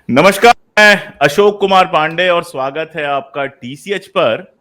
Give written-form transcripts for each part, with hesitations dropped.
नमस्कार। मैं अशोक कुमार पांडे और स्वागत है आपका टीसीएच पर।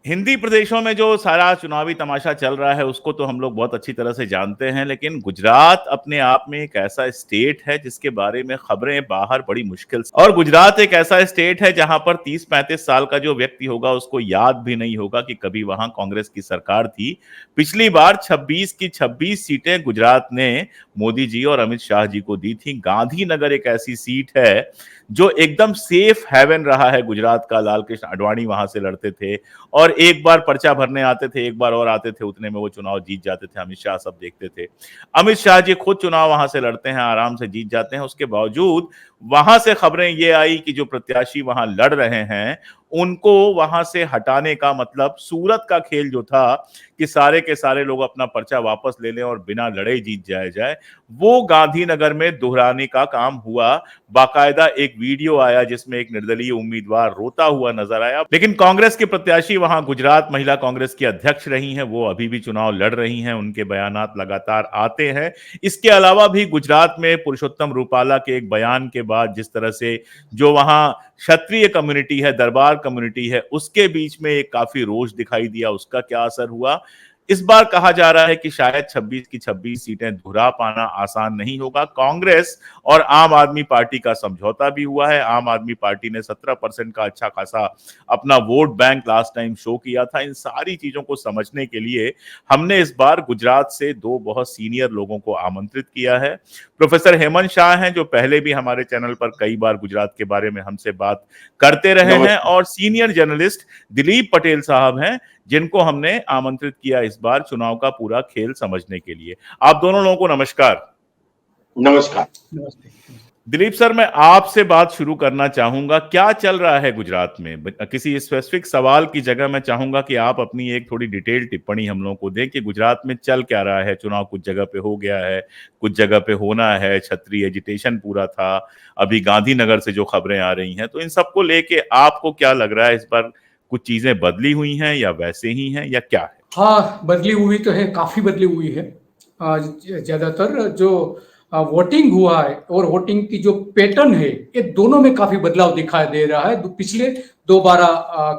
हिंदी प्रदेशों में जो सारा चुनावी तमाशा चल रहा है उसको तो हम लोग बहुत अच्छी तरह से जानते हैं, लेकिन गुजरात अपने आप में एक ऐसा स्टेट है जिसके बारे में खबरें बाहर बड़ी मुश्किल से, और गुजरात एक ऐसा स्टेट है जहां पर 30-35 साल का जो व्यक्ति होगा उसको याद भी नहीं होगा कि कभी वहां कांग्रेस की सरकार थी। पिछली बार 26 की 26 सीटें गुजरात ने मोदी जी और अमित शाह जी को दी थी। गांधीनगर एक ऐसी सीट है जो एकदम सेफ हेवन रहा है गुजरात का। लाल कृष्ण आडवाणी वहां से लड़ते थे और एक बार पर्चा भरने आते थे, एक बार और आते थे, उतने में वो चुनाव जीत जाते थे। अमित शाह सब देखते थे। अमित शाह जी खुद चुनाव वहां से लड़ते हैं, आराम से जीत जाते हैं। उसके बावजूद वहां से खबरें ये आई कि जो प्रत्याशी वहां लड़ रहे हैं उनको वहां से हटाने का मतलब सूरत का खेल जो था कि सारे के सारे लोग अपना पर्चा वापस ले लें और बिना लड़े जीत जाए, वो गांधीनगर में दोहराने का काम हुआ। बाकायदा एक वीडियो आया जिसमें एक निर्दलीय उम्मीदवार रोता हुआ नजर आया। लेकिन कांग्रेस के प्रत्याशी वहां गुजरात महिला कांग्रेस की अध्यक्ष रही हैं, वो अभी भी चुनाव लड़ रही हैं, उनके बयानात लगातार आते हैं। इसके अलावा भी गुजरात में पुरुषोत्तम रूपाला के एक बयान के बाद जिस तरह से जो वहां क्षत्रिय कम्युनिटी है, दरबार कम्युनिटी है, उसके बीच में एक काफी रोष दिखाई दिया। उसका क्या असर हुआ? इस बार कहा जा रहा है कि शायद 26 की 26 सीटें दोहरा पाना आसान नहीं होगा। कांग्रेस और आम आदमी पार्टी का समझौता भी हुआ है। आम आदमी पार्टी ने 17% का अच्छा खासा अपना vote bank last time show किया था। इन सारी चीजों को समझने के लिए हमने इस बार गुजरात से दो बहुत सीनियर लोगों को आमंत्रित किया है। प्रोफेसर हेमंत शाह हैं, जो पहले भी हमारे चैनल पर कई बार गुजरात के बारे में हमसे बात करते रहे हैं, और सीनियर जर्नलिस्ट दिलीप पटेल साहब हैं, जिनको हमने आमंत्रित किया इस बार चुनाव का पूरा खेल समझने के लिए। आप दोनों लोगों को नमस्कार। नमस्कार। नमस्ते। दिलीप सर, मैं आपसे बात शुरू करना चाहूंगा। क्या चल रहा है गुजरात में? किसी स्पेसिफिक सवाल की जगह मैं चाहूंगा कि आप अपनी एक थोड़ी डिटेल टिप्पणी हम लोगों को दें कि गुजरात में चल क्या रहा है। चुनाव कुछ जगह पे हो गया है, कुछ जगह पे होना है, छतरी एजिटेशन पूरा था, अभी गांधीनगर से जो खबरें आ रही हैं, तो इन सबको लेके आपको क्या लग रहा है? इस बार कुछ चीजें बदली हुई हैं या वैसे ही हैं या क्या है? हाँ, बदली हुई तो है, काफी बदली हुई है। ज्यादातर जो वोटिंग हुआ है और वोटिंग की जो पैटर्न है, ये दोनों में काफी बदलाव दिखाई दे रहा है। पिछले दोबारा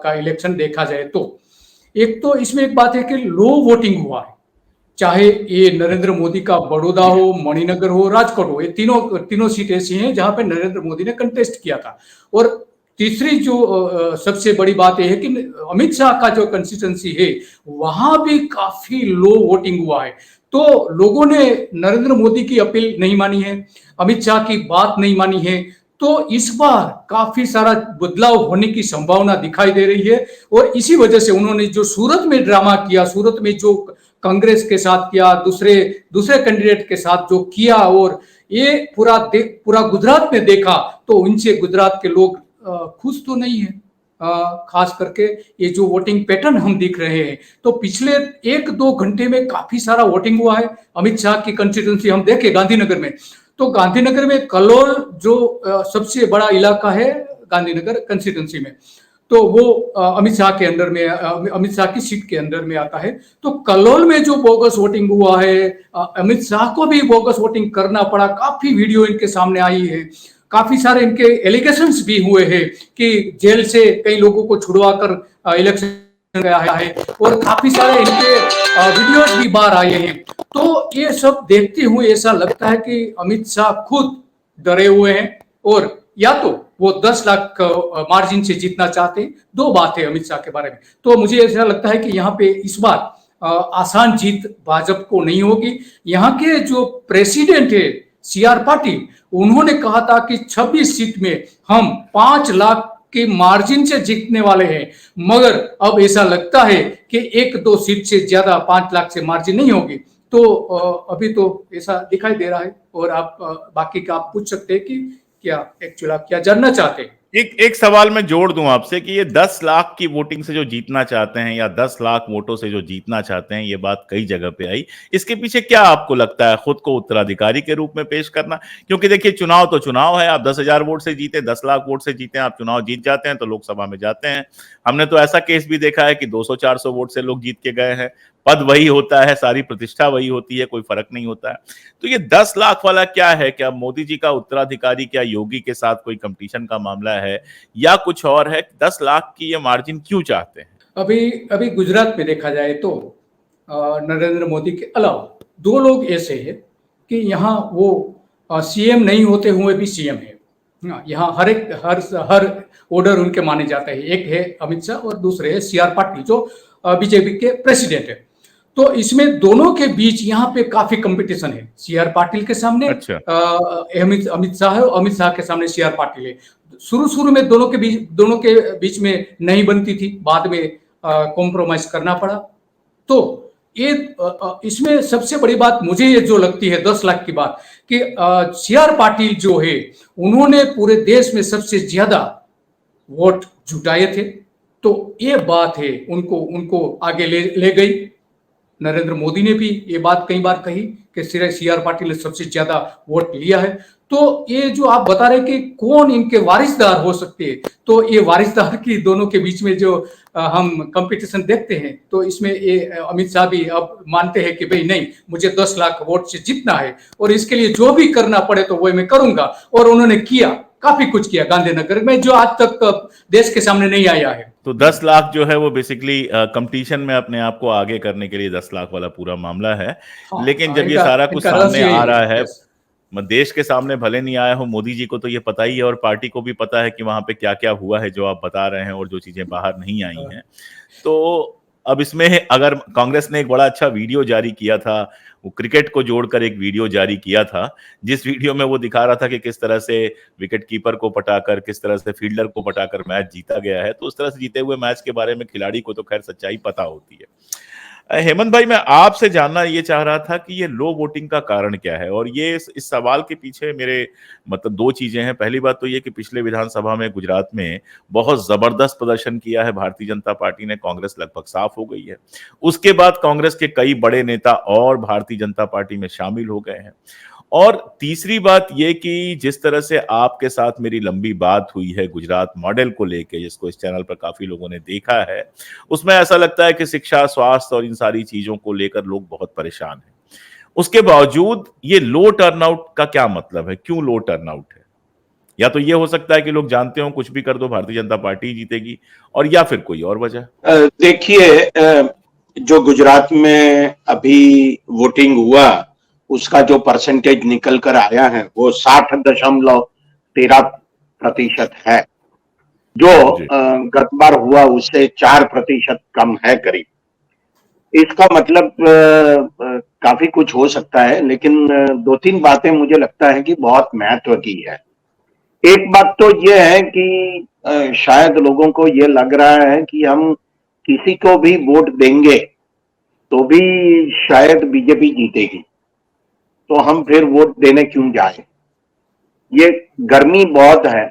का इलेक्शन देखा जाए तो एक तो इसमें एक बात है कि लो वोटिंग हुआ है। चाहे ये नरेंद्र मोदी का बड़ौदा हो, मणिनगर हो, राजकोट हो, ये तीनों तीनों सीट ऐसी हैं जहां पे नरेंद्र मोदी ने कंटेस्ट किया था। और तीसरी जो सबसे बड़ी बात यह है कि अमित शाह का जो कंस्टिट्यूंसी है वहां भी काफी लो वोटिंग हुआ है। तो लोगों ने नरेंद्र मोदी की अपील नहीं मानी है, अमित शाह की बात नहीं मानी है। तो इस बार काफी सारा बदलाव होने की संभावना दिखाई दे रही है। और इसी वजह से उन्होंने जो सूरत में ड्रामा किया, सूरत में जो कांग्रेस के साथ किया, दूसरे दूसरे कैंडिडेट के साथ जो किया, और ये पूरा गुजरात में देखा, तो उनसे गुजरात के लोग खुश तो नहीं है। खास करके ये जो वोटिंग पैटर्न हम देख रहे हैं, तो पिछले 1-2 घंटे में काफी सारा वोटिंग हुआ है। अमित शाह की कंस्टिट्यूंसी हम देखें गांधीनगर में, तो गांधीनगर में कलोल जो सबसे बड़ा इलाका है गांधीनगर कंस्टिट्यूंसी में, तो वो अमित शाह के अंदर में, अमित शाह की सीट के अंदर में आता है। तो कलोल में जो बोगस वोटिंग हुआ है, अमित शाह को भी बोगस वोटिंग करना पड़ा। काफी वीडियो इनके सामने आई है, काफी सारे इनके एलिगेशंस भी हुए हैं कि जेल से कई लोगों को छुड़वा कर इलेक्शन गया है, और काफी सारे इनके वीडियोस भी बाहर आए हैं। तो ये सब देखते हुए ऐसा लगता है कि अमित शाह खुद डरे हुए हैं, और या तो वो 10 लाख मार्जिन से जीतना चाहते हैं। दो बात है अमित शाह के बारे में। तो मुझे ऐसा लगता है कि यहाँ पे इस बार आसान जीत भाजपा को नहीं होगी। यहाँ के जो प्रेसिडेंट है सीआर पाटिल, उन्होंने कहा था कि 26 सीट में हम 5 लाख के मार्जिन से जीतने वाले हैं, मगर अब ऐसा लगता है कि 1-2 सीट से ज्यादा 5 लाख से मार्जिन नहीं होगी। तो अभी तो ऐसा दिखाई दे रहा है। और आप बाकी का आप पूछ सकते हैं कि क्या एक्चुअली आप क्या जानना चाहते हैं। एक सवाल मैं जोड़ दूं आपसे कि ये 10 लाख की वोटिंग से जो जीतना चाहते हैं या 10 लाख वोटों से जो जीतना चाहते हैं, ये बात कई जगह पे आई। इसके पीछे क्या आपको लगता है? खुद को उत्तराधिकारी के रूप में पेश करना? क्योंकि देखिए, चुनाव तो चुनाव है। आप 10,000 वोट से जीते, 10 लाख वोट से जीते, आप चुनाव जीत जाते हैं तो लोकसभा में जाते हैं। हमने तो ऐसा केस भी देखा है कि 200-400 वोट से लोग जीत के गए हैं। पद वही होता है, सारी प्रतिष्ठा वही होती है, कोई फर्क नहीं होता है। तो ये 10 लाख वाला क्या है? क्या मोदी जी का उत्तराधिकारी, क्या योगी के साथ कोई कंपटीशन का मामला है या कुछ और है? 10 लाख की ये मार्जिन क्यों चाहते हैं? अभी अभी गुजरात में देखा जाए तो नरेंद्र मोदी के अलावा दो लोग ऐसे हैं कि यहाँ वो सीएम नहीं होते हुए भी सीएम है। यहाँ हर ऑर्डर उनके माने जाते हैं। एक है अमित शाह और दूसरे है सीआर पाटिल जो बीजेपी के प्रेसिडेंट है। तो इसमें दोनों के बीच यहाँ पे काफी कंपटीशन है। सीआर पाटिल के सामने अच्छा। अमित शाह है और अमित शाह के सामने सीआर पाटिल है। शुरू में दोनों के बीच में नहीं बनती थी, बाद में कॉम्प्रोमाइज करना पड़ा। तो ये इसमें सबसे बड़ी बात मुझे ये जो लगती है 10 लाख की बात कि सीआर पाटिल जो है उन्होंने पूरे देश में सबसे ज्यादा वोट जुटाए थे। तो ये बात है उनको आगे ले गई। नरेंद्र मोदी ने भी ये बात कई बार कही कि सीआर पाटिल ने सबसे ज्यादा वोट लिया है। तो ये जो आप बता रहे कि कौन इनके वारिसदार हो सकते हैं, तो ये वारिसदार की दोनों के बीच में जो हम कंपटीशन देखते हैं, तो इसमें ये अमित शाह भी अब मानते हैं कि भाई नहीं, मुझे 10 लाख वोट से जीतना है और इसके लिए जो भी करना पड़े तो वो मैं करूंगा। और उन्होंने किया, काफी कुछ किया गांधीनगर में जो आज तक देश के सामने नहीं आया है। तो 10 लाख जो है वो बेसिकली कंपटीशन में अपने आप को आगे करने के लिए 10 लाख वाला पूरा मामला है। हाँ, लेकिन जब ये सारा कुछ सामने आ रहा है, यस। देश के सामने भले नहीं आया हो, मोदी जी को तो ये पता ही है और पार्टी को भी पता है कि वहां पे क्या क्या हुआ है जो आप बता रहे हैं और जो चीजें बाहर नहीं आई हैं। तो अब इसमें अगर कांग्रेस ने एक बड़ा अच्छा वीडियो जारी किया था, वो क्रिकेट को जोड़कर एक वीडियो जारी किया था, जिस वीडियो में वो दिखा रहा था कि किस तरह से विकेट कीपर को पटाकर, किस तरह से फील्डर को पटाकर मैच जीता गया है। तो उस तरह से जीते हुए मैच के बारे में खिलाड़ी को तो खैर सच्चाई पता होती है। हेमंत भाई, मैं आपसे जानना ये चाह रहा था कि ये लो वोटिंग का कारण क्या है? और ये इस सवाल के पीछे मेरे मतलब दो चीजें हैं। पहली बात तो ये कि पिछले विधानसभा में गुजरात में बहुत जबरदस्त प्रदर्शन किया है भारतीय जनता पार्टी ने, कांग्रेस लगभग साफ हो गई है। उसके बाद कांग्रेस के कई बड़े नेता और भारतीय जनता पार्टी में शामिल हो गए हैं। और तीसरी बात यह कि जिस तरह से आपके साथ मेरी लंबी बात हुई है गुजरात मॉडल को लेके, जिसको इस चैनल पर काफी लोगों ने देखा है, उसमें ऐसा लगता है कि शिक्षा, स्वास्थ्य और इन सारी चीजों को लेकर लोग बहुत परेशान हैं। उसके बावजूद ये लो टर्नआउट का क्या मतलब है? क्यों लो टर्नआउट है? या तो ये हो सकता है कि लोग जानते हो कुछ भी कर दो भारतीय जनता पार्टी जीतेगी, और या फिर कोई और वजह? देखिए, जो गुजरात में अभी वोटिंग हुआ उसका जो परसेंटेज निकल कर आया है वो 60.13% है, जो गत बार हुआ उससे 4% कम है करीब। इसका मतलब काफी कुछ हो सकता है, लेकिन दो तीन बातें मुझे लगता है कि बहुत महत्व की है। एक बात तो यह है कि शायद लोगों को यह लग रहा है कि हम किसी को भी वोट देंगे तो भी शायद बीजेपी जीतेगी, तो हम फिर वोट देने क्यों जाए। ये गर्मी बहुत है,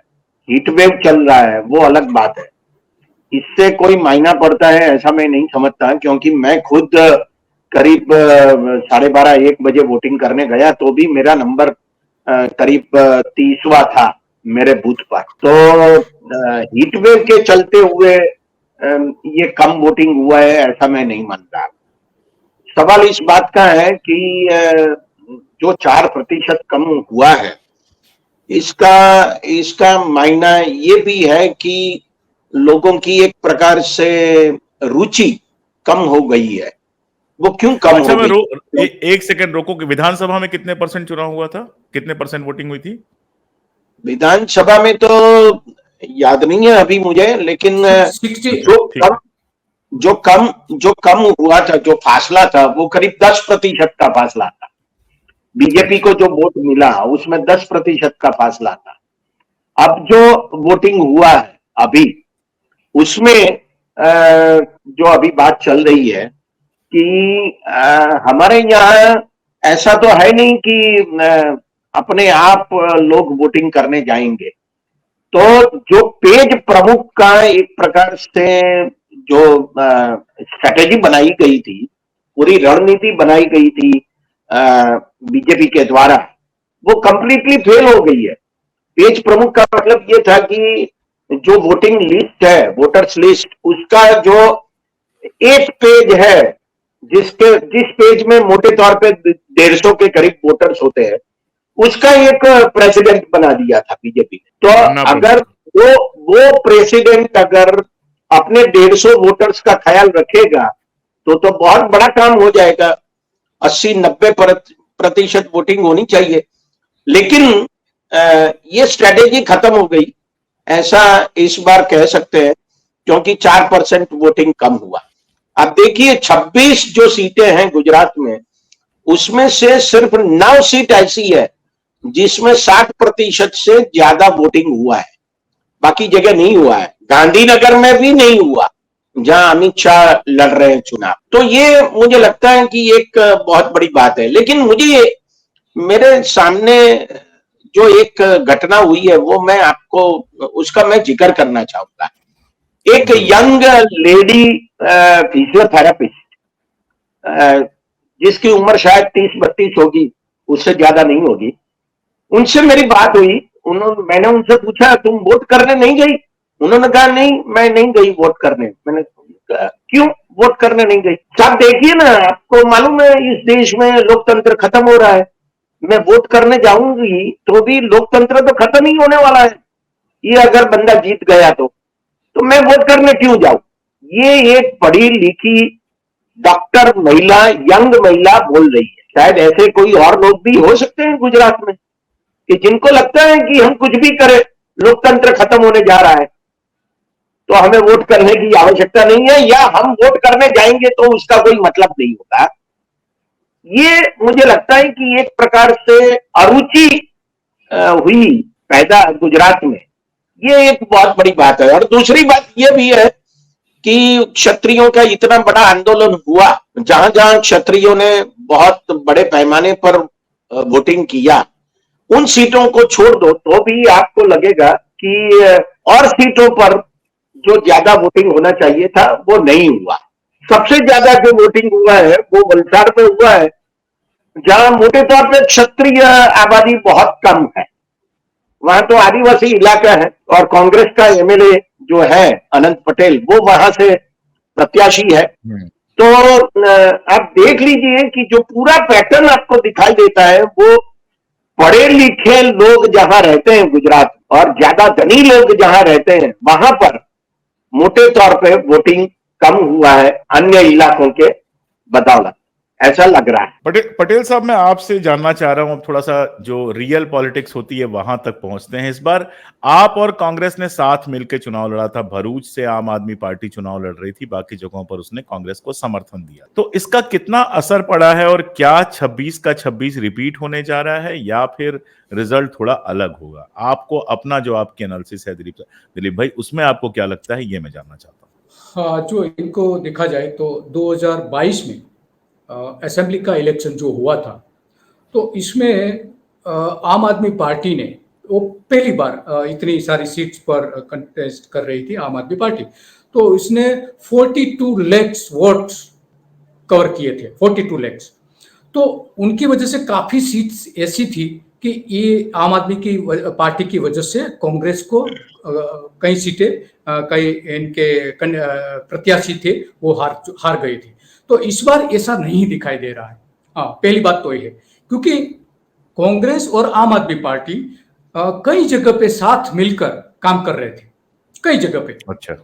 हीट वेव चल रहा है, वो अलग बात है, इससे कोई मायना पड़ता है ऐसा मैं नहीं समझता, क्योंकि मैं खुद करीब 12:30-1 बजे वोटिंग करने गया तो भी मेरा नंबर करीब 30वां था मेरे बूथ पर। तो हीट वेव के चलते हुए ये कम वोटिंग हुआ है ऐसा मैं नहीं मानता। सवाल इस बात का है कि जो 4% कम हुआ है, इसका मायना ये भी है कि लोगों की एक प्रकार से रुचि कम हो गई है। वो क्यों कम हो गई? एक सेकंड रोको कि विधानसभा में कितने परसेंट चुनाव हुआ था? कितने परसेंट वोटिंग हुई थी विधानसभा में? तो याद नहीं है अभी मुझे, लेकिन जो कम हुआ था, जो फासला था वो करीब 10% का फासला था। बीजेपी को जो वोट मिला उसमें 10% का फासला था। अब जो वोटिंग हुआ है अभी, उसमें जो अभी बात चल रही है कि हमारे यहाँ ऐसा तो है नहीं कि अपने आप लोग वोटिंग करने जाएंगे। तो जो पेज प्रमुख का एक प्रकार से जो स्ट्रेटेजी बनाई गई थी, पूरी रणनीति बनाई गई थी बीजेपी के द्वारा, वो कंप्लीटली फेल हो गई है। पेज प्रमुख का मतलब ये था कि जो वोटिंग लिस्ट है, वोटर्स लिस्ट, उसका जो एक पेज है जिस पेज में मोटे तौर पे 150 के करीब वोटर्स होते हैं, उसका एक प्रेसिडेंट बना दिया था बीजेपी ने। तो अगर वो प्रेसिडेंट अगर अपने 150 वोटर्स का ख्याल रखेगा तो बहुत बड़ा काम हो जाएगा। 80-90% वोटिंग होनी चाहिए, लेकिन ये स्ट्रेटेजी खत्म हो गई, ऐसा इस बार कह सकते हैं, क्योंकि 4% वोटिंग कम हुआ। अब देखिए 26 जो सीटें हैं गुजरात में, उसमें से सिर्फ 9 सीट ऐसी है जिसमें 60% से ज्यादा वोटिंग हुआ है, बाकी जगह नहीं हुआ है। गांधीनगर में भी नहीं हुआ जहां अमित शाह लड़ रहे हैं चुनाव। तो ये मुझे लगता है कि एक बहुत बड़ी बात है। लेकिन मुझे मेरे सामने जो एक घटना हुई है वो मैं आपको उसका मैं जिक्र करना चाहूंगा। एक यंग लेडी फिजियोथेरेपिस्ट, जिसकी उम्र शायद 30-32 होगी, उससे ज्यादा नहीं होगी, उनसे मेरी बात हुई। मैंने उनसे पूछा तुम वोट करने नहीं गई? उन्होंने कहा नहीं, मैं नहीं गई वोट करने। मैंने कहा क्यों वोट करने नहीं गई? साहब देखिए ना, आपको मालूम है इस देश में लोकतंत्र खत्म हो रहा है, मैं वोट करने जाऊंगी तो भी लोकतंत्र तो खत्म ही होने वाला है। ये अगर बंदा जीत गया तो मैं वोट करने क्यों जाऊं? ये एक पढ़ी लिखी डॉक्टर महिला, यंग महिला बोल रही है। शायद ऐसे कोई और लोग भी हो सकते हैं गुजरात में कि जिनको लगता है कि हम कुछ भी करें लोकतंत्र खत्म होने जा रहा है, तो हमें वोट करने की आवश्यकता नहीं है, या हम वोट करने जाएंगे तो उसका कोई मतलब नहीं होता। ये मुझे लगता है कि एक प्रकार से अरुचि हुई पैदा गुजरात में, ये एक बहुत बड़ी बात है। और दूसरी बात ये भी है कि क्षत्रियों का इतना बड़ा आंदोलन हुआ, जहां जहां क्षत्रियों ने बहुत बड़े पैमाने पर वोटिंग किया, उन सीटों को छोड़ दो तो भी आपको लगेगा कि और सीटों पर जो ज्यादा वोटिंग होना चाहिए था वो नहीं हुआ। सबसे ज्यादा जो वोटिंग हुआ है वो वलसाड़ में हुआ है, जहां मोटे तौर पर क्षत्रिय आबादी बहुत कम है। वहां तो आदिवासी इलाका है और कांग्रेस का एमएलए जो है अनंत पटेल, वो वहां से प्रत्याशी है। तो आप देख लीजिए कि जो पूरा पैटर्न आपको दिखाई देता है, वो पढ़े लिखे लोग जहां रहते हैं गुजरात, और ज्यादा धनी लोग जहां रहते हैं, वहां पर मोटे तौर पे वोटिंग कम हुआ है अन्य इलाकों के बदौलत, ऐसा लग रहा है। पटेल साहब, मैं आपसे जानना चाह रहा हूं, अब थोड़ा सा जो रियल पॉलिटिक्स होती है वहां तक पहुंचते हैं। इस बार आप और कांग्रेस ने साथ मिलकर चुनाव लड़ा था। भरूच से आम आदमी पार्टी चुनाव लड़ रही थी, बाकी जगहों पर उसने कांग्रेस को समर्थन दिया। तो इसका कितना असर पड़ा है, और क्या 26 का 26 रिपीट होने जा रहा है या फिर रिजल्ट थोड़ा अलग होगा? आपको अपना जो आपकी एनालिसिस है दिलीप भाई, उसमें आपको क्या लगता है, ये मैं जानना चाहता हूँ। हाँ, जो इनको देखा जाए तो 2022 में असेंबली का इलेक्शन जो हुआ था, तो इसमें आम आदमी पार्टी ने वो पहली बार इतनी सारी सीट्स पर कंटेस्ट कर रही थी आम आदमी पार्टी, तो इसने 42 लाख वोट्स कवर किए थे, 42 लाख। तो उनकी वजह से काफी सीट्स ऐसी थी कि ये आम आदमी की पार्टी की वजह से कांग्रेस को कई सीटें, कई इनके प्रत्याशी थे वो हार गए थे। तो इस बार ऐसा नहीं दिखाई दे रहा है। हाँ, पहली बात तो ये है, क्योंकि कांग्रेस और आम आदमी पार्टी कई जगह पे साथ मिलकर काम कर रहे थे, कई जगह पे। अच्छा,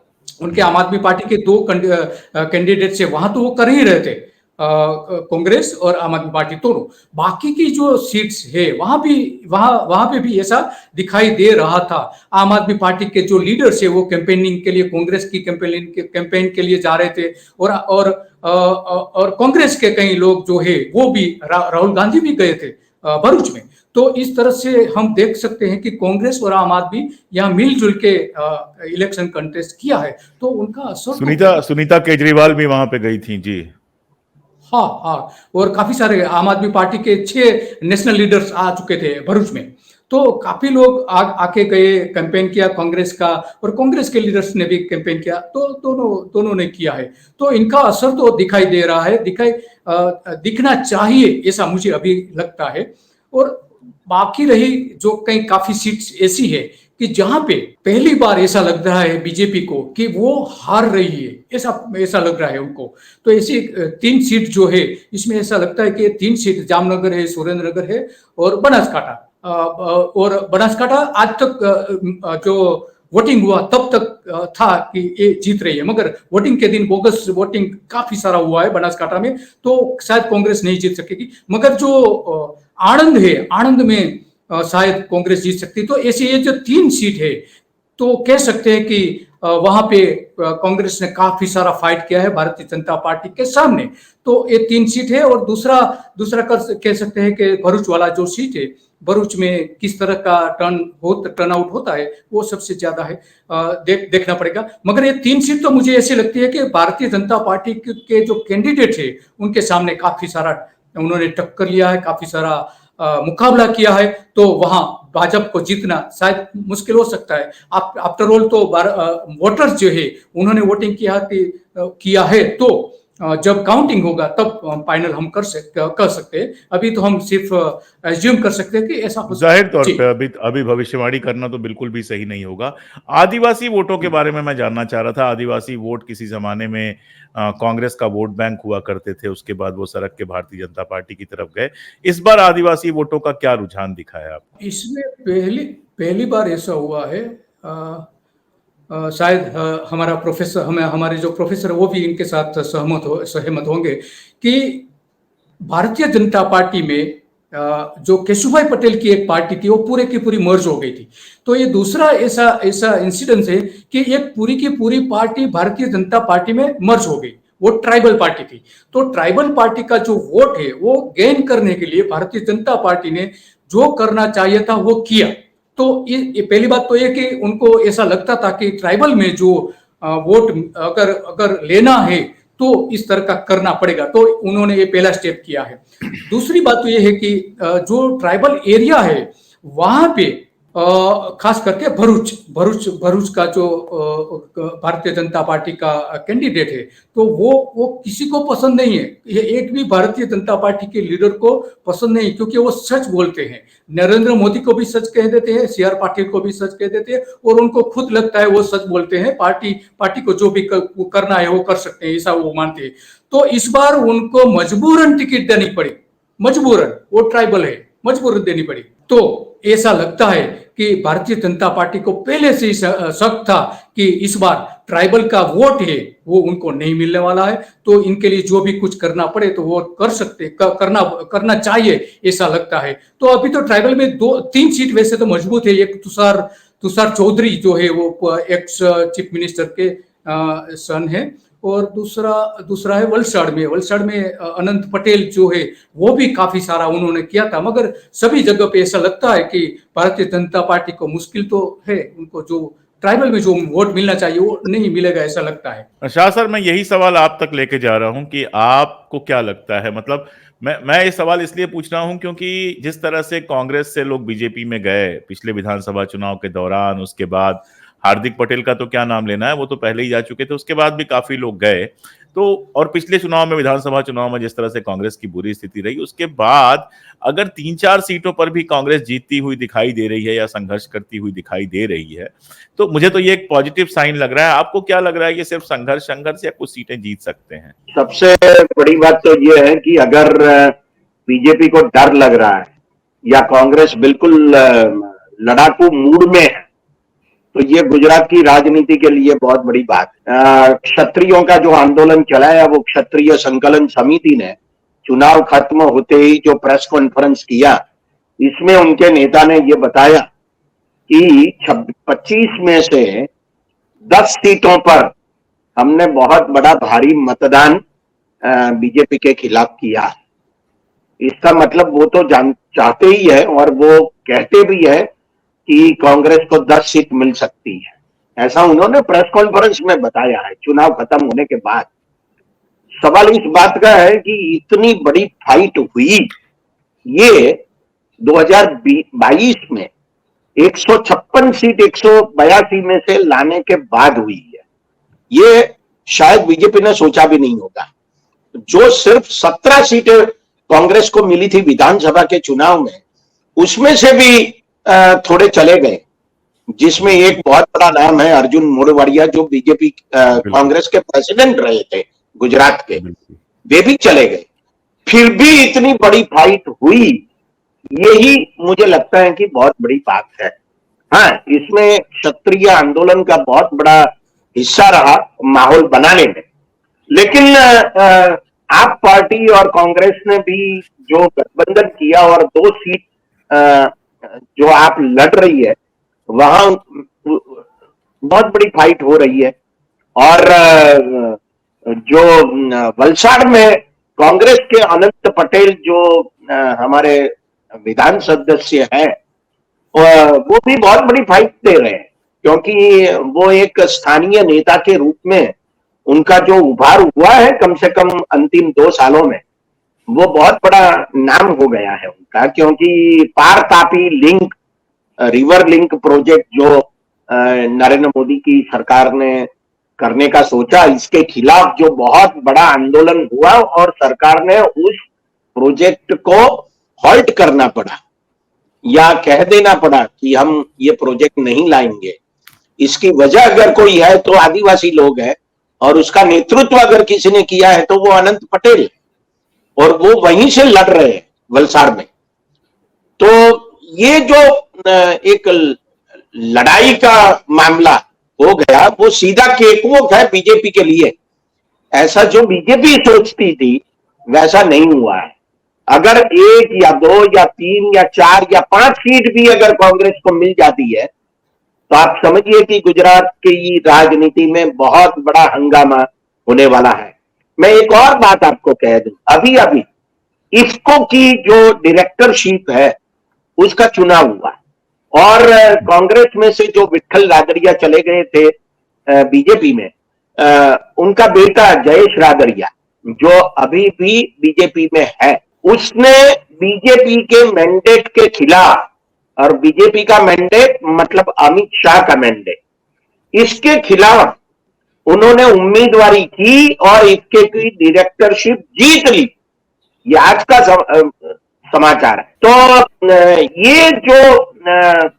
उनके आम आदमी पार्टी के 2 कैंडिडेट से वहां तो वो कर ही रहे थे, कांग्रेस और आम आदमी पार्टी दोनों। बाकी की जो सीट्स है वहां पे भी ऐसा दिखाई दे रहा था। आम आदमी पार्टी के जो लीडर्स है वो कैंपेनिंग के लिए, कांग्रेस की कैंपेन के लिए जा रहे थे, और कांग्रेस के कई लोग जो है वो भी, राहुल गांधी भी गए थे भरूच में। तो इस तरह से हम देख सकते हैं कि कांग्रेस और आम आदमी यहाँ मिलजुल के इलेक्शन कंटेस्ट किया है, तो उनका असर। सुनीता केजरीवाल भी वहां पे गई थी जी। हाँ हाँ, और काफी सारे आम आदमी पार्टी के 6 नेशनल लीडर्स आ चुके थे भरूच में। तो काफी लोग आके गए, कैंपेन किया कांग्रेस का, और कांग्रेस के लीडर्स ने भी कैंपेन किया, तो दोनों ने किया है। तो इनका असर तो दिखाई दे रहा है, दिखना चाहिए, ऐसा मुझे अभी लगता है। और बाकी रही जो कई काफी सीट्स ऐसी है कि जहां पे पहली बार ऐसा लग रहा है बीजेपी को कि वो हार रही है, ऐसा लग रहा है उनको। तो ऐसी 3 सीट जो है इसमें ऐसा लगता है कि 3 सीट जामनगर है, सुरेंद्रनगर है और बनासकाठा। और बनासकाठा आज तक जो वोटिंग हुआ तब तक था कि ये जीत रही है, मगर वोटिंग के दिन बोगस वोटिंग काफी सारा हुआ है बनासकाठा में, तो शायद कांग्रेस नहीं जीत सकेगी। मगर जो आनंद है, आनंद में शायद कांग्रेस जीत सकती। तो ऐसी ये जो 3 सीट है तो कह सकते हैं कि वहां पे कांग्रेस ने काफी सारा फाइट किया है भारतीय जनता पार्टी के सामने। तो ये 3 सीट है। और दूसरा कह सकते हैं कि भरूच वाला जो सीट है, भरूच में किस तरह का टर्न आउट होता है वो सबसे ज्यादा है, देखना पड़ेगा। मगर ये 3 सीट तो मुझे ऐसी लगती है कि भारतीय जनता पार्टी के जो कैंडिडेट है उनके सामने काफी सारा उन्होंने टक्कर लिया है, काफी सारा मुकाबला किया है। तो वहां भाजपा को जीतना शायद मुश्किल हो सकता है। आफ्टर ऑल तो वोटर्स जो है उन्होंने वोटिंग किया है, तो जब काउंटिंग होगा तब फाइनल हम कर सकते हैं। अभी तो हम सिर्फ एज्यूम कर सकते हैं कि ऐसा हो। जाहिर तौर पे अभी भविष्यवाणी करना तो बिल्कुल भी सही नहीं होगा। आदिवासी वोटों के बारे में मैं जानना चाह रहा था। आदिवासी वोट किसी जमाने में कांग्रेस का वोट बैंक हुआ करते थे, उसके बाद वो सरक के भारतीय जनता पार्टी की तरफ गए। इस बार आदिवासी वोटों का क्या रुझान दिखा है आप? इसमें पहली बार ऐसा हुआ है, शायद हमारे जो प्रोफेसर वो भी इनके साथ सहमत होंगे कि भारतीय जनता पार्टी में जो केशुभाई पटेल की एक पार्टी थी वो पूरे की पूरी मर्ज हो गई थी। तो ये दूसरा ऐसा इंसिडेंस है कि एक पूरी की पूरी पार्टी भारतीय जनता पार्टी में मर्ज हो गई। वो ट्राइबल पार्टी थी। तो ट्राइबल पार्टी का जो वोट है वो गेन करने के लिए भारतीय जनता पार्टी ने जो करना चाहिए था वो किया। तो ये पहली बात तो ये कि उनको ऐसा लगता था कि ट्राइबल में जो वोट अगर लेना है तो इस तरह का करना पड़ेगा, तो उन्होंने ये पहला स्टेप किया है। दूसरी बात तो ये है कि जो ट्राइबल एरिया है वहां पे खास करके भरूच का जो भारतीय जनता पार्टी का कैंडिडेट है तो वो किसी को पसंद नहीं है। ये एक भी भारतीय जनता पार्टी के लीडर को पसंद नहीं, क्योंकि वो सच बोलते हैं। नरेंद्र मोदी को भी सच कह देते हैं, CR पाटिल को भी सच कह देते हैं, और उनको खुद लगता है वो सच बोलते हैं। पार्टी को जो भी करना है वो कर सकते हैं, ऐसा वो मानते हैं। तो इस बार उनको मजबूरन टिकट देनी पड़ी, मजबूरन, वो ट्राइबल है, मजबूरन देनी पड़ी। तो ऐसा लगता है कि भारतीय जनता पार्टी को पहले से ही शक था कि इस बार ट्राइबल का वोट है वो उनको नहीं मिलने वाला है। तो इनके लिए जो भी कुछ करना पड़े तो वो करना चाहिए, ऐसा लगता है। तो अभी तो ट्राइबल में 3 सीट वैसे तो मजबूत है। एक तुषार चौधरी जो है वो एक्स चीफ मिनिस्टर के सन है, और दूसरा है वलसाड़ में अनंत पटेल जो है वो भी काफी सारा उन्होंने किया था। मगर सभी जगह पे ऐसा लगता है कि भारतीय जनता पार्टी को मुश्किल तो है, उनको जो ट्राइबल में जो वोट मिलना चाहिए वो नहीं मिलेगा, ऐसा लगता है। शाह सर, मैं यही सवाल आप तक लेके जा रहा हूं कि आपको क्या लगता है। मतलब मैं ये सवाल इसलिए पूछ रहा हूं क्योंकि जिस तरह से कांग्रेस से लोग बीजेपी में गए पिछले विधानसभा चुनाव के दौरान, उसके बाद हार्दिक पटेल का तो क्या नाम लेना है, वो तो पहले ही जा चुके थे, उसके बाद भी काफी लोग गए। तो और पिछले चुनाव में, विधानसभा चुनाव में जिस तरह से कांग्रेस की बुरी स्थिति रही, उसके बाद अगर 3-4 सीटों पर भी कांग्रेस जीतती हुई दिखाई दे रही है या संघर्ष करती हुई दिखाई दे रही है, तो मुझे तो ये एक पॉजिटिव साइन लग रहा है। आपको क्या लग रहा है, ये सिर्फ संघर्ष या कुछ सीटें जीत सकते हैं? सबसे बड़ी बात तो ये है कि अगर बीजेपी को डर लग रहा है या कांग्रेस बिल्कुल लड़ाकू मूड में है, तो ये गुजरात की राजनीति के लिए बहुत बड़ी बात है। क्षत्रियों का जो आंदोलन चलाया वो क्षत्रिय संकलन समिति ने चुनाव खत्म होते ही जो प्रेस कॉन्फ्रेंस किया, इसमें उनके नेता ने ये बताया कि 25 में से 10 सीटों पर हमने बहुत बड़ा भारी मतदान बीजेपी के खिलाफ किया। इसका मतलब वो तो चाहते ही है और वो कहते भी है कि कांग्रेस को 10 सीट मिल सकती है, ऐसा उन्होंने प्रेस कॉन्फ्रेंस में बताया है चुनाव खत्म होने के बाद। सवाल इस बात का है कि इतनी बड़ी फाइट हुई, ये 2022 में 156 सीट 182 में से लाने के बाद हुई है। ये शायद बीजेपी ने सोचा भी नहीं होगा। जो सिर्फ 17 सीटें कांग्रेस को मिली थी विधानसभा के चुनाव में, उसमें से भी थोड़े चले गए। जिसमें एक बहुत बड़ा नाम है अर्जुन मोढवाडिया, जो बीजेपी कांग्रेस के प्रेसिडेंट रहे थे गुजरात के, वे भी चले गए। फिर भी इतनी बड़ी फाइट हुई, यही मुझे लगता है कि बहुत बड़ी बात है। हाँ, इसमें क्षत्रिय आंदोलन का बहुत बड़ा हिस्सा रहा माहौल बनाने में, लेकिन आप पार्टी और कांग्रेस ने भी जो गठबंधन किया और 2 सीट जो आप लड़ रही है, वहां बहुत बड़ी फाइट हो रही है। और जो वलसाड़ में कांग्रेस के अनंत पटेल जो हमारे विधान सदस्य हैं, वो भी बहुत बड़ी फाइट दे रहे हैं, क्योंकि वो एक स्थानीय नेता के रूप में उनका जो उभार हुआ है कम से कम अंतिम 2 सालों में, वो बहुत बड़ा नाम हो गया है उनका। क्योंकि Par Tapi link, river link project जो नरेंद्र मोदी की सरकार ने करने का सोचा, इसके खिलाफ जो बहुत बड़ा आंदोलन हुआ और सरकार ने उस प्रोजेक्ट को हॉल्ट करना पड़ा या कह देना पड़ा कि हम ये प्रोजेक्ट नहीं लाएंगे। इसकी वजह अगर कोई है तो आदिवासी लोग हैं, और उसका नेतृत्व अगर किसी ने किया है तो वो अनंत पटेल, और वो वहीं से लड़ रहे हैं वलसाड़ में। तो ये जो एक लड़ाई का मामला हो गया, वो सीधा केकवॉक है बीजेपी के लिए। ऐसा जो बीजेपी सोचती थी वैसा नहीं हुआ है। अगर 1 या 2 या 3 या 4 या 5 सीट भी अगर कांग्रेस को मिल जाती है, तो आप समझिए कि गुजरात की राजनीति में बहुत बड़ा हंगामा होने वाला है। मैं एक और बात आपको कह दूं, अभी अभी इफ्को की जो डायरेक्टरशिप है उसका चुनाव हुआ, और कांग्रेस में से जो विट्ठल रादड़िया चले गए थे बीजेपी में, उनका बेटा जयेश रादड़िया जो अभी भी बीजेपी में है, उसने बीजेपी के मैंडेट के खिलाफ, और बीजेपी का मैंडेट मतलब अमित शाह का मैंडेट, इसके खिलाफ उन्होंने उम्मीदवारी की और इसके की डायरेक्टरशिप जीत ली। ये आज का समाचार है। तो ये जो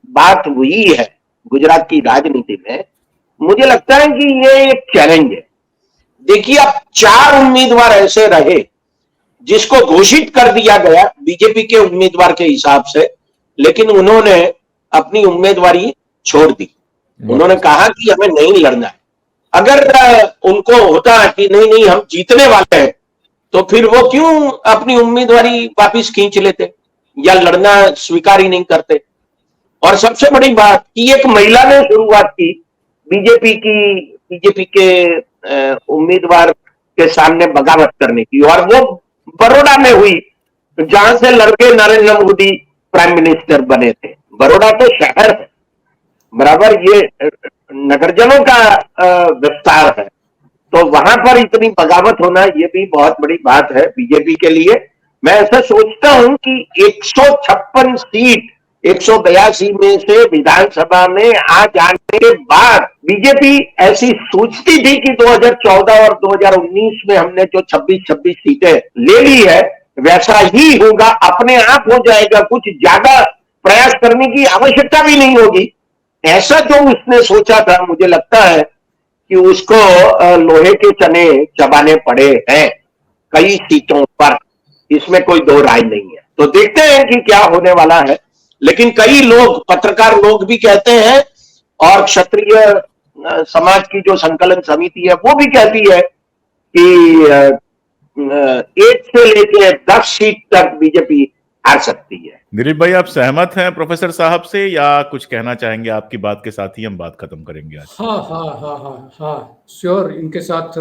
बात हुई है गुजरात की राजनीति में, मुझे लगता है कि ये एक चैलेंज है। देखिए, अब 4 उम्मीदवार ऐसे रहे जिसको घोषित कर दिया गया बीजेपी के उम्मीदवार के हिसाब से, लेकिन उन्होंने अपनी उम्मीदवारी छोड़ दी। उन्होंने कहा कि हमें नहीं लड़ना है। अगर उनको होता कि नहीं हम जीतने वाले हैं, तो फिर वो क्यों अपनी उम्मीदवारी वापिस खींच लेते या लड़ना स्वीकार ही नहीं करते। और सबसे बड़ी बात कि एक महिला ने शुरुआत की बीजेपी के उम्मीदवार के सामने बगावत करने की, और वो बड़ौदा में हुई, जहां से लड़के नरेंद्र मोदी प्राइम मिनिस्टर बने थे। बड़ौदा तो शहर है, बराबर, ये नगरजनों का विस्तार है, तो वहां पर इतनी बगावत होना ये भी बहुत बड़ी बात है बीजेपी के लिए। मैं ऐसा सोचता हूं कि 156 सीट 182 में से विधानसभा में आ जाने के बाद बीजेपी ऐसी सोचती थी कि 2014 और 2019 में हमने जो 26 सीटें ले ली है वैसा ही होगा, अपने आप हो जाएगा, कुछ ज्यादा प्रयास करने की आवश्यकता भी नहीं होगी। ऐसा जो उसने सोचा था, मुझे लगता है कि उसको लोहे के चने चबाने पड़े हैं कई सीटों पर, इसमें कोई 2 राय नहीं है। तो देखते हैं कि क्या होने वाला है। लेकिन कई लोग, पत्रकार लोग भी कहते हैं, और क्षत्रिय समाज की जो संकलन समिति है वो भी कहती है कि 1 से लेके 10 सीट तक बीजेपी आ सकती है। दिलीप भाई, आप सहमत हैं प्रोफेसर साहब से, या कुछ कहना चाहेंगे? आपकी बात के साथ ही हम बात खत्म करेंगे आज। हाँ, श्योर, इनके साथ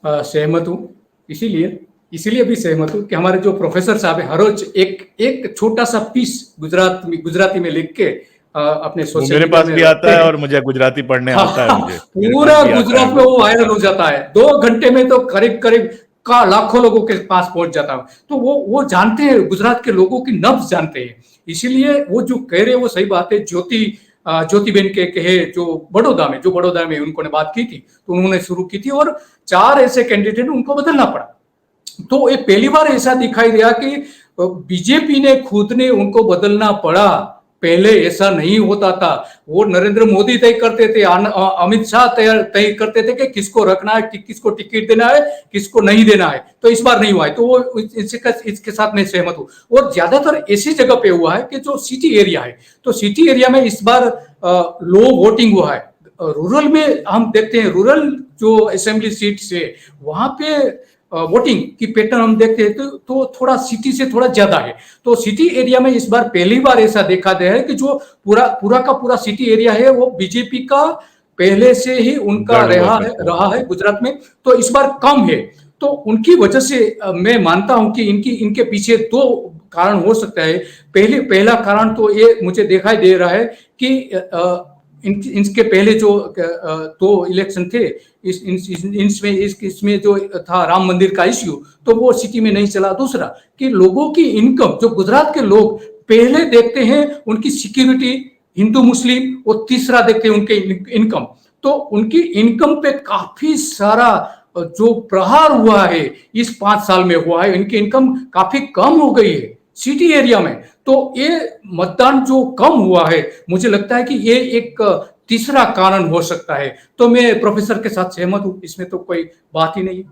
सहमत हूँ। इसीलिए भी सहमत हूँ कि हमारे जो प्रोफेसर साहब है, हर रोज एक छोटा सा पीस गुजराती में लिख के अपने सोशल मेरे पास भी आता है, और मुझे गुजराती पढ़ने आता है। मुझे पूरा गुजरात में वो वायरल हो जाता है। 2 घंटे में तो करीब का लाखों लोगों के पास पहुंच जाता है। तो वो जानते हैं, गुजरात के लोगों की नब्ज जानते हैं। इसीलिए वो जो कह रहे हैं वो सही बात है। ज्योतिबेन के कहे जो बड़ौदा में उन्होंने बात की थी, तो उन्होंने शुरू की थी, और 4 ऐसे कैंडिडेट उनको बदलना पड़ा। तो ये पहली बार ऐसा दिखाई दिया कि बीजेपी ने खुद ने उनको बदलना पड़ा, पहले ऐसा नहीं होता था। वो नरेंद्र मोदी तय करते थे, अमित शाह तय करते थे कि किसको रखना है, किसको टिकट देना है, किसको नहीं देना है। तो इस बार नहीं हुआ है, तो वो इसके साथ मैं सहमत हूँ। और ज्यादातर ऐसी जगह पे हुआ है कि जो सिटी एरिया है, तो सिटी एरिया में इस बार लो वोटिंग हुआ है। रूरल में हम देखते हैं, रूरल जो असेंबली सीट है वहां पे वोटिंग की पैटर्न हम देखते हैं तो थोड़ा सिटी से थोड़ा ज्यादा है। तो सिटी एरिया में इस बार पहली बार ऐसा देखा गया है कि जो पूरा का पूरा सिटी एरिया है वो बीजेपी का पहले से ही उनका रहा है गुजरात में, तो इस बार कम है। तो उनकी वजह से मैं मानता हूं कि इनके पीछे दो कारण हो सकता है। पहला कारण तो ये मुझे दिखाई दे रहा है कि इनके पहले जो दो इलेक्शन थे, इसमें जो था राम मंदिर का इश्यू, तो वो सिटी में नहीं चला। दूसरा कि लोगों की इनकम, जो गुजरात के लोग पहले देखते हैं उनकी सिक्योरिटी, हिंदू मुस्लिम, और तीसरा देखते हैं उनके इनकम। तो उनकी इनकम पे काफी सारा जो प्रहार हुआ है इस 5 साल में हुआ है। इनकी इनकम काफी कम हो गई है सिटी एरिया में। तो ये मतदान जो कम हुआ है, मुझे लगता है कि ये एक तीसरा कारण हो सकता है। तो मैं प्रोफेसर के साथ सहमत हूं, इसमें तो कोई बात ही नहीं।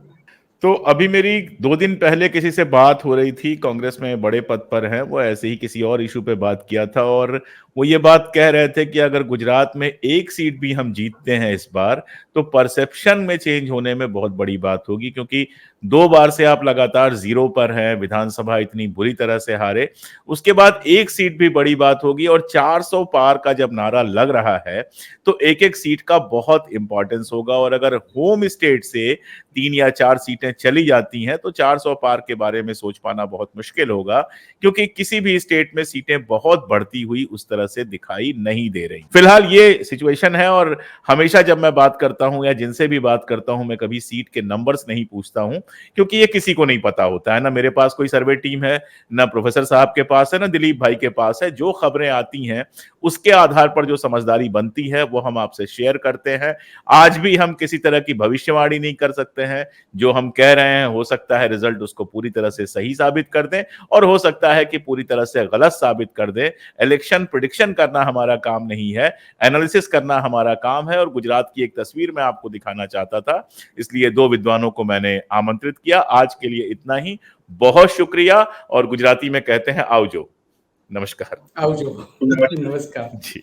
तो अभी मेरी 2 दिन पहले किसी से बात हो रही थी, कांग्रेस में बड़े पद पर हैं, वो ऐसे ही किसी और इशू पे बात किया था और वो ये बात कह रहे थे कि अगर गुजरात में एक सीट भी हम जीतते हैं इस बार, तो परसेप्शन में चेंज होने में बहुत बड़ी बात होगी, क्योंकि 2 बार से आप लगातार 0 पर हैं, विधानसभा इतनी बुरी तरह से हारे, उसके बाद एक सीट भी बड़ी बात होगी। और 400 पार का जब नारा लग रहा है तो एक एक सीट का बहुत इंपॉर्टेंस होगा। और अगर होम स्टेट से 3 या 4 सीटें चली जाती हैं तो 400 पार के बारे में सोच पाना बहुत मुश्किल होगा, क्योंकि किसी भी स्टेट में सीटें बहुत बढ़ती हुई उस तरह से दिखाई नहीं दे रही। फिलहाल ये सिचुएशन है और हमेशा जब मैं बात करता हूं या जिनसे भी बात करता हूं, मैं कभी सीट के नंबर्स नहीं पूछता हूं, क्योंकि ये किसी को नहीं पता होता है। ना मेरे पास कोई सर्वे टीम है, ना प्रोफेसर साहब के पास है, ना दिलीप भाई के पास है। जो खबरें आती हैं उसके आधार पर जो समझदारी बनती है वो हम आपसे शेयर करते हैं। आज भी हम किसी तरह की भविष्यवाणी नहीं कर सकते हैं। जो हम कह रहे हैं हो सकता है रिजल्ट उसको पूरी तरह से सही साबित कर दें, और हो सकता है कि पूरी तरह से गलत साबित कर दें। इलेक्शन प्रेडिक्शन करना हमारा काम नहीं है, एनालिसिस करना हमारा काम है। और गुजरात की एक तस्वीर मैं आपको दिखाना चाहता था, इसलिए 2 विद्वानों को मैंने आमंत्रित किया। आज के लिए इतना ही, बहुत शुक्रिया। और गुजराती में कहते हैं आवजो, नमस्कार। आवजो, नमस्कार जी।